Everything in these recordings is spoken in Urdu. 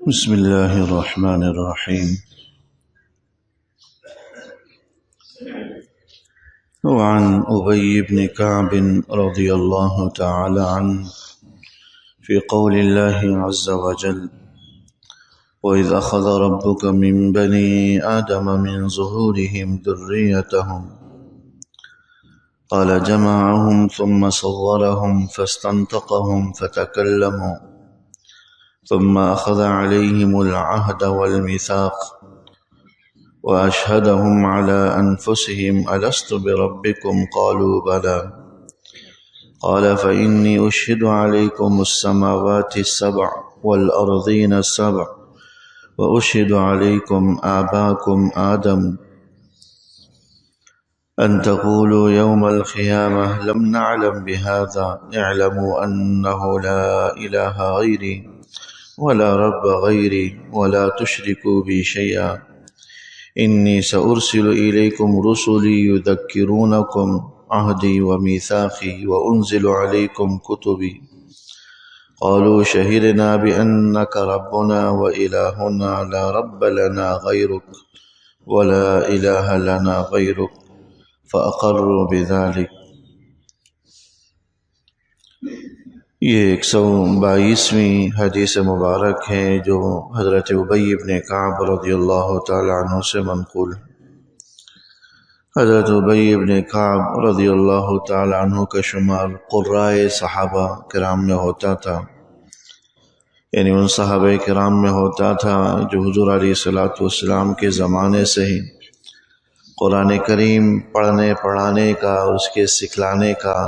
بسم الله الرحمن الرحيم. وعن أبي بن كعب رضي الله تعالى عنه في قول الله عز وجل: وإذ أخذ ربك من بني آدم من ظهورهم ذريتهم قال جمعهم ثم صورهم فاستنطقهم فتكلموا ثم أخذ عليهم العهد والميثاق وأشهدهم على أنفسهم ألست بربكم قالوا بلى قال فإني أشهد عليكم السماوات السبع والأرضين السبع وأشهد عليكم آباكم آدم أن تقولوا يوم القيامة لم نعلم بهذا اعلموا أنه لا إله غيري ولا رب غيري ولا تشركوا بي شيئا إني سأرسل إليكم رسلي يذكرونكم عهدي وميثاقي وأنزل عليكم كتبي قالوا شهدنا بأنك ربنا وإلهنا لا رب لنا غيرك ولا إله لنا غيرك فأقروا بذلك۔ یہ 122ویں حدیث مبارک ہے جو حضرت ابی بن کعب رضی اللہ تعالی عنہ سے منقول ہے۔ حضرت ابی بن کعب رضی اللہ تعالی عنہ کا شمار قرائے صحابہ کرام میں ہوتا تھا، یعنی ان صحابہ کرام میں ہوتا تھا جو حضور علیہ السلام کے زمانے سے ہی قرآن کریم پڑھنے پڑھانے کا اور اس کے سکھلانے کا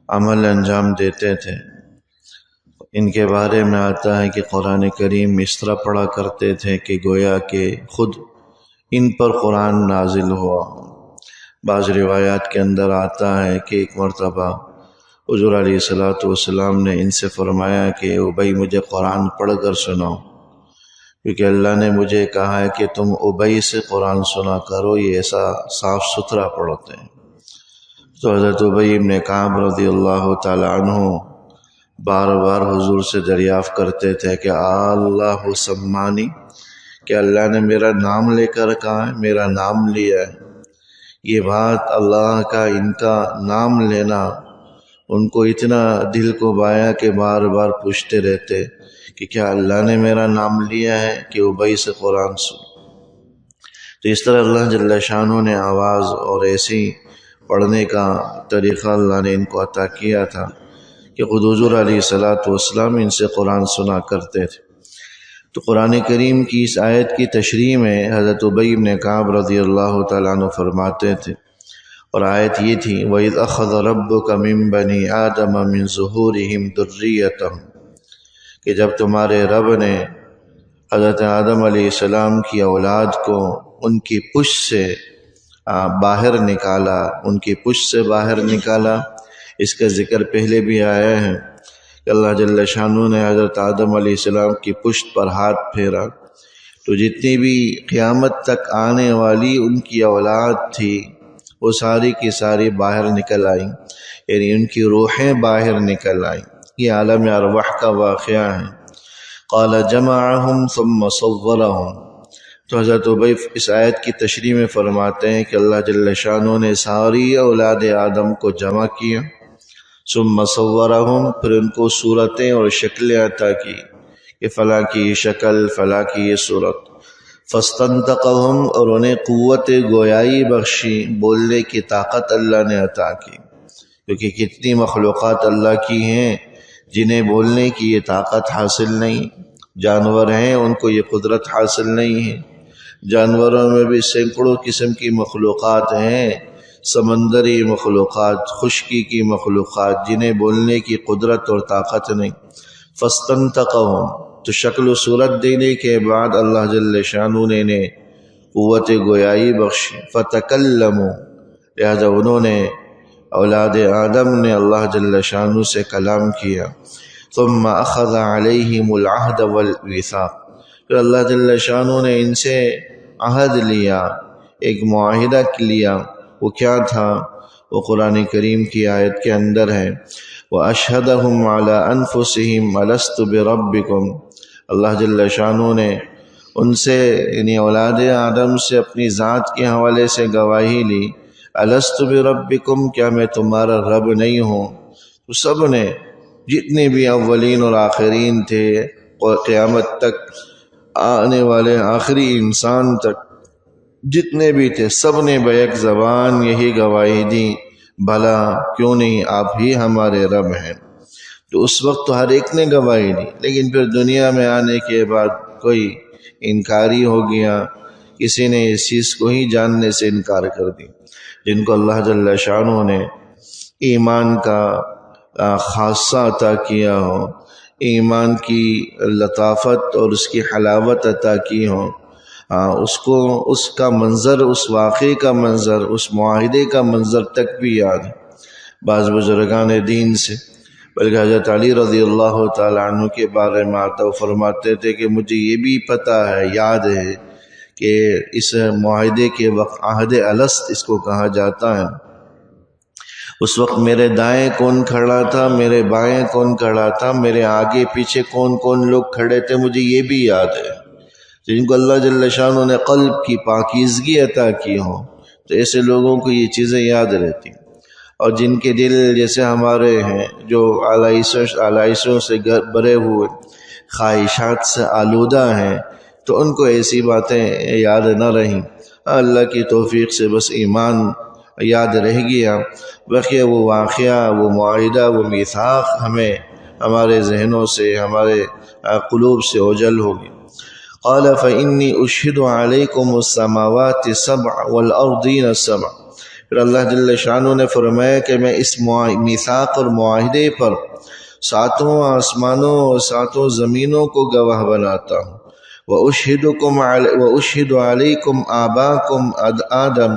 عمل انجام دیتے تھے۔ ان کے بارے میں آتا ہے کہ قرآن کریم اس طرح پڑھا کرتے تھے کہ گویا کہ خود ان پر قرآن نازل ہوا۔ بعض روایات کے اندر آتا ہے کہ ایک مرتبہ حضور علیہ السلام نے ان سے فرمایا کہ ابی مجھے قرآن پڑھ کر سناؤ، کیونکہ اللہ نے مجھے کہا ہے کہ تم ابی سے قرآن سنا کرو، یہ ایسا صاف ستھرا پڑھتے ہیں۔ تو حضرت ابی بن کعب رضی اللہ تعالی عنہ بار بار حضور سے دریافت کرتے تھے کہ اللہ سمانی، کہ اللہ نے میرا نام لے کر کہا ہے، میرا نام لیا ہے۔ یہ بات اللہ کا ان کا نام لینا ان کو اتنا دل کو بایا کہ بار بار پوچھتے رہتے کہ کیا اللہ نے میرا نام لیا ہے کہ ابی سے قرآن سن۔ تو اس طرح اللہ جل شانہ نے آواز اور ایسی پڑھنے کا طریقہ اللہ نے ان کو عطا کیا تھا کہ خود حضور علیہ السلام ان سے قرآن سنا کرتے تھے۔ تو قرآن کریم کی اس آیت کی تشریح میں حضرت ابی بن کعب رضی اللہ تعالیٰ عنہ فرماتے تھے، اور آیت یہ تھی وَإِذْ أَخَذَ رَبُّكَ مِن بَنِي آدَمَ مِن ظُهُورِهِمْ ذُرِّيَّتَهُمْ، کہ جب تمہارے رب نے حضرت آدم علیہ السلام کی اولاد کو ان کی پشت سے باہر نکالا، ان کی پشت سے باہر نکالا۔ اس کا ذکر پہلے بھی آیا ہے کہ اللہ جل شانہ نے حضرت آدم علیہ السلام کی پشت پر ہاتھ پھیرا تو جتنی بھی قیامت تک آنے والی ان کی اولاد تھی وہ ساری کی ساری باہر نکل آئیں، یعنی ان کی روحیں باہر نکل آئیں۔ یہ عالم ارواح کا واقعہ ہے۔ قال جمعهم ثم صورهم، تو حضرت ابی اس آیت کی تشریح میں فرماتے ہیں کہ اللہ جل شانہ نے ساری اولاد آدم کو جمع کیا، ثم صورهم، پھر ان کو صورتیں اور شکلیں عطا کی کہ فلاں کی یہ شکل، فلاں کی یہ صورت، فاستنطقهم، اور انہیں قوت گویائی بخشی، بولنے کی طاقت اللہ نے عطا کی، کیونکہ کتنی مخلوقات اللہ کی ہیں جنہیں بولنے کی یہ طاقت حاصل نہیں۔ جانور ہیں ان کو یہ قدرت حاصل نہیں ہے۔ جانوروں میں بھی سینکڑوں قسم کی مخلوقات ہیں، سمندری مخلوقات، خشکی کی مخلوقات، جنہیں بولنے کی قدرت اور طاقت نہیں۔ فاستنطقهم، تو شکل و صورت دینے کے بعد اللہ جل شانہ نے انہیں قوت گویائی بخشی۔ فتکلموا، لہذا انہوں نے اولاد آدم نے اللہ جل شانہ سے کلام کیا۔ ثم اخذ علیہم العہد والميثاق، پھر اللہ جل شانہ نے ان سے عہد لیا، ایک معاہدہ لیا۔ وہ کیا تھا؟ وہ قرآن کریم کی آیت کے اندر ہے، وَأَشْهَدَهُمْ عَلَىٰ أَنفُسِهِمْ أَلَسْتُ بِرَبِّكُمْ، اللہ جل شانہ نے ان سے یعنی اولاد آدم سے اپنی ذات کے حوالے سے گواہی لی، الست بربکم، کیا میں تمہارا رب نہیں ہوں؟ تو سب نے، جتنے بھی اولین اور آخرین تھے اور قیامت تک آنے والے آخری انسان تک جتنے بھی تھے، سب نے بیک زبان یہی گواہی دی، بھلا کیوں نہیں، آپ ہی ہمارے رب ہیں۔ تو اس وقت تو ہر ایک نے گواہی دی، لیکن پھر دنیا میں آنے کے بعد کوئی انکاری ہو گیا، کسی نے اس چیز کو ہی جاننے سے انکار کر دی۔ جن کو اللہ جل شانہ نے ایمان کا خاصہ عطا کیا ہو، ایمان کی لطافت اور اس کی حلاوت عطا کی ہو، اس کو اس کا منظر، اس واقعے کا منظر، اس معاہدے کا منظر تک بھی یاد ہے۔ بعض بزرگان دین سے، بلکہ حضرت علی رضی اللہ تعالیٰ عنہ کے بارے میں آتا وہ فرماتے تھے کہ مجھے یہ بھی پتہ ہے، یاد ہے کہ اس معاہدے کے وقت عہد الست اس کو کہا جاتا ہے، اس وقت میرے دائیں کون کھڑا تھا، میرے بائیں کون کھڑا تھا، میرے آگے پیچھے کون کون لوگ کھڑے تھے، مجھے یہ بھی یاد ہے۔ جن کو اللہ جل شانہ نے قلب کی پاکیزگی عطا کی ہو تو ایسے لوگوں کو یہ چیزیں یاد رہتی، اور جن کے دل جیسے ہمارے ہیں جو آلائشوں سے بھرے ہوئے، خواہشات سے آلودہ ہیں، تو ان کو ایسی باتیں یاد نہ رہیں۔ اللہ کی توفیق سے بس ایمان یاد رہ گیا، بقیہ وہ واقعہ، وہ معاہدہ، وہ میثاق ہمیں ہمارے ذہنوں سے، ہمارے قلوب سے اوجھل ہوگی۔ قال فإنی اشہد علیکم السماوات السبع والارضین السبع، پھر اللہ جل شانہ نے فرمایا کہ میں اس میثاق اور معاہدے پر ساتوں آسمانوں اور ساتوں زمینوں کو گواہ بناتا ہوں۔ وَأُشْهِدُ عَلَيْكُمْ آبَاءَكُمْ آدم،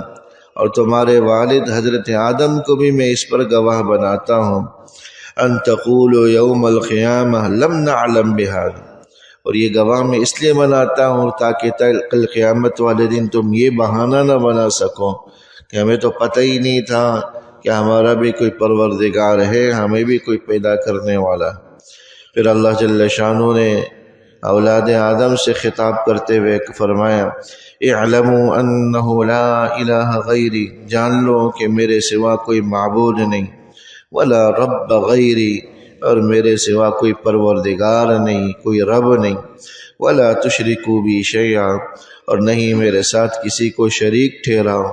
اور تمہارے والد حضرت آدم کو بھی میں اس پر گواہ بناتا ہوں، ان تقولوا یوم القیامہ لم نعلم بهذا، اور یہ گواہ میں اس لیے بناتا ہوں تاکہ کل قیامت والے دن تم یہ بہانہ نہ بنا سکو کہ ہمیں تو پتہ ہی نہیں تھا کہ ہمارا بھی کوئی پروردگار ہے، ہمیں بھی کوئی پیدا کرنے والا۔ پھر اللہ جل شانہ نے اولاد آدم سے خطاب کرتے ہوئے فرمایا، اعلموا انہ لا الہ غیری، جان لو کہ میرے سوا کوئی معبود نہیں، ولا رب غیری، اور میرے سوا کوئی پروردگار نہیں، کوئی رب نہیں، ولا تشرکوا بی شیئا، اور نہیں میرے ساتھ کسی کو شریک ٹھہراؤ،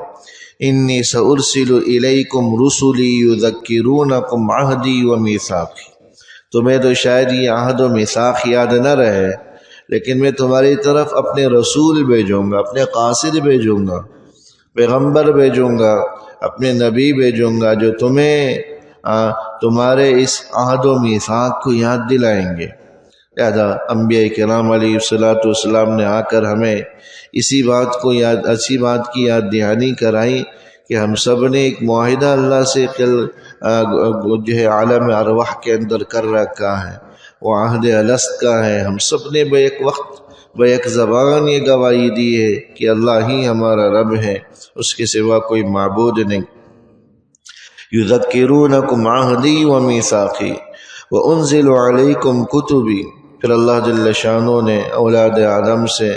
انی سأرسل الیکم رسلی یذکرونکم عہدی و میثاقی، تمہیں تو شاید یہ عہد و میثاق یاد نہ رہے، لیکن میں تمہاری طرف اپنے رسول بھیجوں گا، اپنے قاصد بھیجوں گا، پیغمبر بھیجوں گا، اپنے نبی بھیجوں گا، جو تمہیں تمہارے اس عہد و میثاق کو یاد دلائیں گے۔ لہذا انبیاء کرام علیہ السلام نے آ کر ہمیں اسی بات کی یاد دہانی کرائی کہ ہم سب نے ایک معاہدہ اللہ سے جو ہے عالم ارواح کے اندر کر رکھا ہے، وہ عہد الست کا ہے۔ ہم سب نے بیک وقت بیک زبان یہ گواہی دی ہے کہ اللہ ہی ہمارا رب ہے، اس کے سوا کوئی معبود نہیں۔ یذکرونکم عہدی و میثاقی وانزل علیکم کتبی، پھر اللہ جل شانہ نے اولاد آدم سے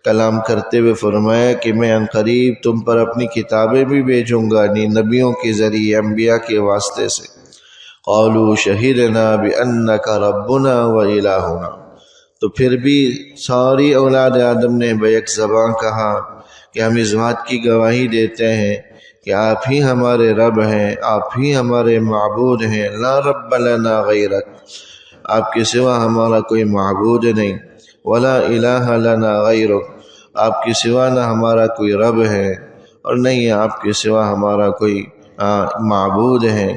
کلام کرتے ہوئے فرمایا کہ میں ان قریب تم پر اپنی کتابیں بھی بھیجوں گا، نبیوں کے ذریعے، انبیاء کے واسطے سے۔ قالوا شہدنا بانک ربنا و الہنا، تو پھر بھی ساری اولاد آدم نے بیک زبان کہا کہ ہم اس بات کی گواہی دیتے ہیں کہ آپ ہی ہمارے رب ہیں، آپ ہی ہمارے معبود ہیں، لا رب لنا غیرک، آپ کے سوا ہمارا کوئی معبود نہیں، ولا الہ لنا غیرک، آپ کے سوا نہ ہمارا کوئی رب ہے اور نہیں آپ کے سوا ہمارا کوئی معبود ہے۔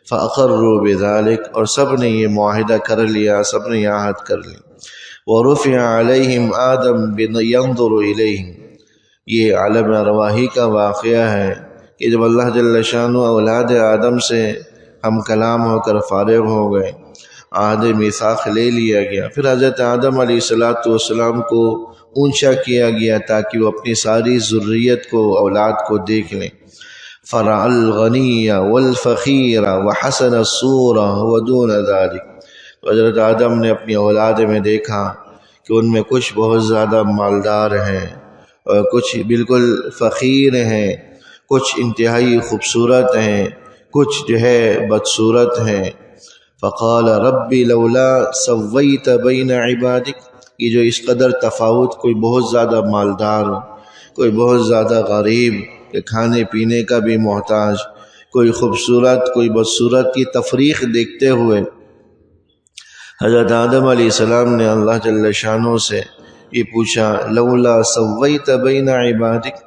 فاقروا بذلک، اور سب نے یہ معاہدہ کر لیا، سب نے یہ عہد کر لی۔ ورفع علیہم آدم ینظر الیہم، یہ عالم ارواحی کا واقعہ ہے کہ جب اللہ جل شانہ اولاد آدم سے ہم کلام ہو کر فارغ ہو گئے، عہد میثاق لے لیا گیا، پھر حضرت آدم علیہ السلام کو اونچا کیا گیا تاکہ وہ اپنی ساری ذریت کو، اولاد کو دیکھ لیں۔ فرع الغنی والفقیر وحسن الصورہ ودون ذلک، حضرت آدم نے اپنی اولاد میں دیکھا کہ ان میں کچھ بہت زیادہ مالدار ہیں اور کچھ بالکل فقیر ہیں، کچھ انتہائی خوبصورت ہیں، کچھ جو ہے بدصورت ہیں۔ فقال ربی لولا سویت بین عبادک، یہ جو اس قدر تفاوت، کوئی بہت زیادہ مالدار، کوئی بہت زیادہ غریب کہ کھانے پینے کا بھی محتاج، کوئی خوبصورت کوئی بدصورت، کی تفریق دیکھتے ہوئے حضرت آدم علیہ السلام نے اللہ جل شانہ سے یہ پوچھا، لولا سویت بین عبادک،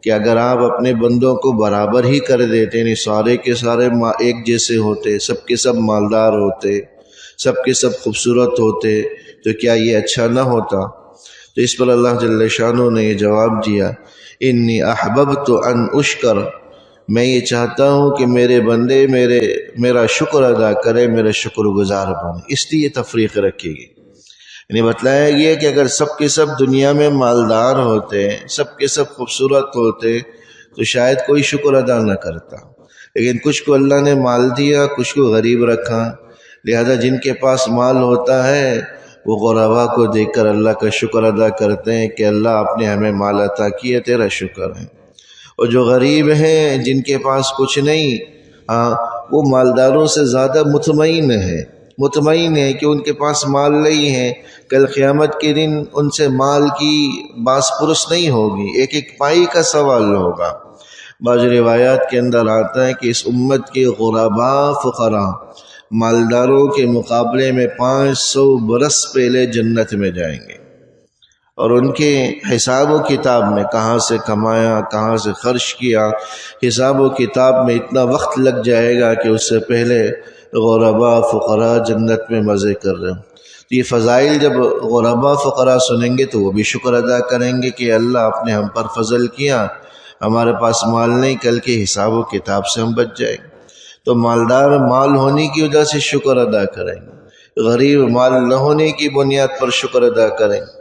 کہ اگر آپ اپنے بندوں کو برابر ہی کر دیتے، یعنی سارے کے سارے ایک جیسے ہوتے، سب کے سب مالدار ہوتے، سب کے سب خوبصورت ہوتے، تو کیا یہ اچھا نہ ہوتا؟ تو اس پر اللہ جل شانہ نے یہ جواب دیا، انی احببت ان اشکر، میں یہ چاہتا ہوں کہ میرے بندے میرا شکر ادا کرے، میرا شکر گزار بنے، اس لیے تفریق رکھی گئی۔ یعنی بتلایا گیا کہ اگر سب کے سب دنیا میں مالدار ہوتے، سب کے سب خوبصورت ہوتے، تو شاید کوئی شکر ادا نہ کرتا، لیکن کچھ کو اللہ نے مال دیا، کچھ کو غریب رکھا، لہذا جن کے پاس مال ہوتا ہے وہ غربا کو دیکھ کر اللہ کا شکر ادا کرتے ہیں کہ اللہ آپ نے ہمیں مال عطا کیا، تیرا شکر ہے۔ اور جو غریب ہیں، جن کے پاس کچھ نہیں، وہ مالداروں سے زیادہ مطمئن ہے کہ ان کے پاس مال نہیں ہے، کل قیامت کے دن ان سے مال کی باس پرس نہیں ہوگی، ایک ایک پائی کا سوال ہوگا۔ بعض روایات کے اندر آتا ہے کہ اس امت کے غرباء فقراء مالداروں کے مقابلے میں 500 برس پہلے جنت میں جائیں گے، اور ان کے حساب و کتاب میں کہاں سے کمایا، کہاں سے خرچ کیا، حساب و کتاب میں اتنا وقت لگ جائے گا کہ اس سے پہلے غرباء فقراء جنت میں مزے کر رہے ہیں۔ تو یہ فضائل جب غرباء فقراء سنیں گے تو وہ بھی شکر ادا کریں گے کہ اللہ آپ نے ہم پر فضل کیا، ہمارے پاس مال نہیں، کل کے حساب و کتاب سے ہم بچ جائیں گے۔ تو مالدار مال ہونے کی وجہ سے شکر ادا کریں گے، غریب مال نہ ہونے کی بنیاد پر شکر ادا کریں گے۔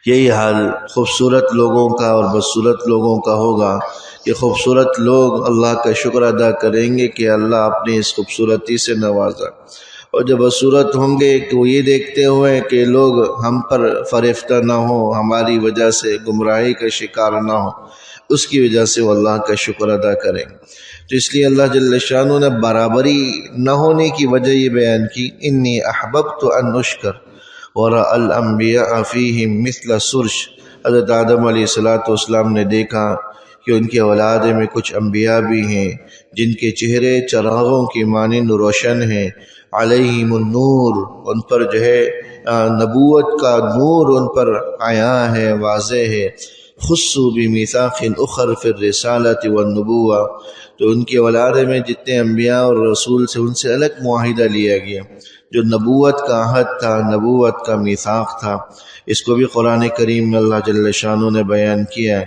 یہی حال خوبصورت لوگوں کا اور بدصورت لوگوں کا ہوگا کہ خوبصورت لوگ اللہ کا شکر ادا کریں گے کہ اللہ آپ نے اس خوبصورتی سے نوازا، اور جب بدصورت ہوں گے کہ وہ یہ دیکھتے ہوئے کہ لوگ ہم پر فریفتہ نہ ہوں، ہماری وجہ سے گمراہی کا شکار نہ ہوں، اس کی وجہ سے وہ اللہ کا شکر ادا کریں۔ تو اس لیے اللہ جل شانہ نے برابری نہ ہونے کی وجہ یہ بیان کی، انی احببت ان اشکر وَرَأَ الْأَنْبِيَاءَ فِيهِمْ مِثْلَ سُرْشٍ۔ حضرت آدم علیہ السلام نے دیکھا کہ ان کے اولاد میں کچھ انبیاء بھی ہیں جن کے چہرے چراغوں کی مانند روشن ہیں، علیہم النور، ان پر جو ہے نبوت کا نور ان پر آیا ہے، واضح ہے، خصوا بمیثاق اخر فی الرسالۃ والنبوہ، تو ان کی اولاد میں جتنے انبیاء اور رسول سے ان سے الگ معاہدہ لیا گیا، جو نبوت کا عہد تھا، نبوت کا میثاق تھا۔ اس کو بھی قرآن کریم میں اللہ جل شانہ نے بیان کیا ہے،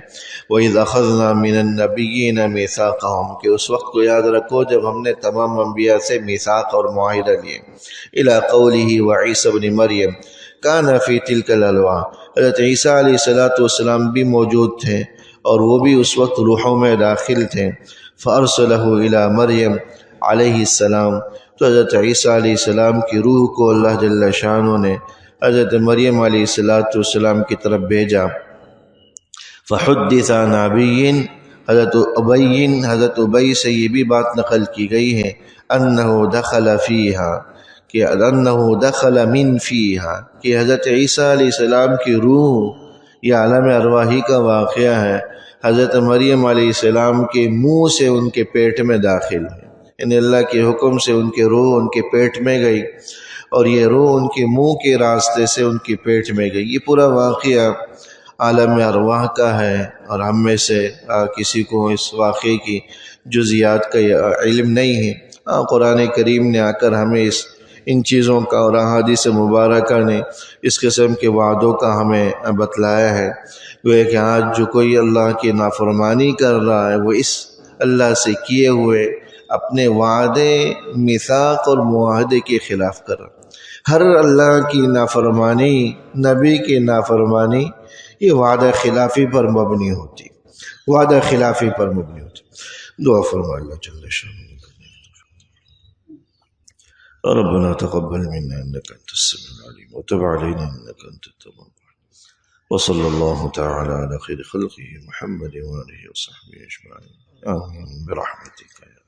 وَإِذْ أَخَذْنَا مِنَ النَّبِيِّينَ مِيثَاقَهُمْ، کہ اس وقت کو یاد رکھو جب ہم نے تمام انبیاء سے میثاق اور معاہدہ لیے، إِلَىٰ قَوْلِهِ وَعِيسَى ابْنِ مَرْيَمَ كَانَ فِي تِلْكَ الْأَلْوَاحِ، حضرت عیسیٰ علیہ السلام بھی موجود تھے اور وہ بھی اس وقت روحوں میں داخل تھے، فَأَرْسَلَهُ إِلَىٰ مَرْيَمَ علیہ السلام، تو حضرت عیسیٰ علیہ السلام کی روح کو اللہ جل شانہ نے حضرت مریم علیہ السلام کی طرف بھیجا۔ فحدث عن ابی، حضرت ابی سے یہ بھی بات نقل کی گئی ہے، انہ دخل فیہا، کہ انہ دخل من فیہا، کہ حضرت عیسیٰ علیہ السلام کی روح، یہ عالم ارواحی کا واقعہ ہے، حضرت مریم علیہ السلام کے منہ سے ان کے پیٹ میں داخل ہے، یعنی اللہ کے حکم سے ان کے روح ان کے پیٹ میں گئی، اور یہ روح ان کے منہ کے راستے سے ان کے پیٹ میں گئی۔ یہ پورا واقعہ عالم ارواح کا ہے، اور ہم میں سے کسی کو اس واقعے کی جزیات کا علم نہیں ہے۔ قرآن کریم نے آ کر ہمیں ان چیزوں کا اور احادیث مبارکہ نے اس قسم کے وعدوں کا ہمیں بتلایا ہے، وہ کہ آج جو کوئی اللہ کی نافرمانی کر رہا ہے وہ اس اللہ سے کیے ہوئے اپنے وعدے، میثاق اور معاہدے کے خلاف کر رہا ہے۔ ہر اللہ کی نافرمانی، نبی کی نافرمانی، یہ وعدہ خلافی پر مبنی ہوتی، وعدہ خلافی پر مبنی ہوتی۔ دعا فرما اللہ جل شانہ۔ ربنا تقبل منا إنك أنت السميع العليم وتب علينا إنك أنت التواب. وصلى الله تعالى على خير خلقه محمد وآله وصحبه أجمعين. آمين برحمتك يا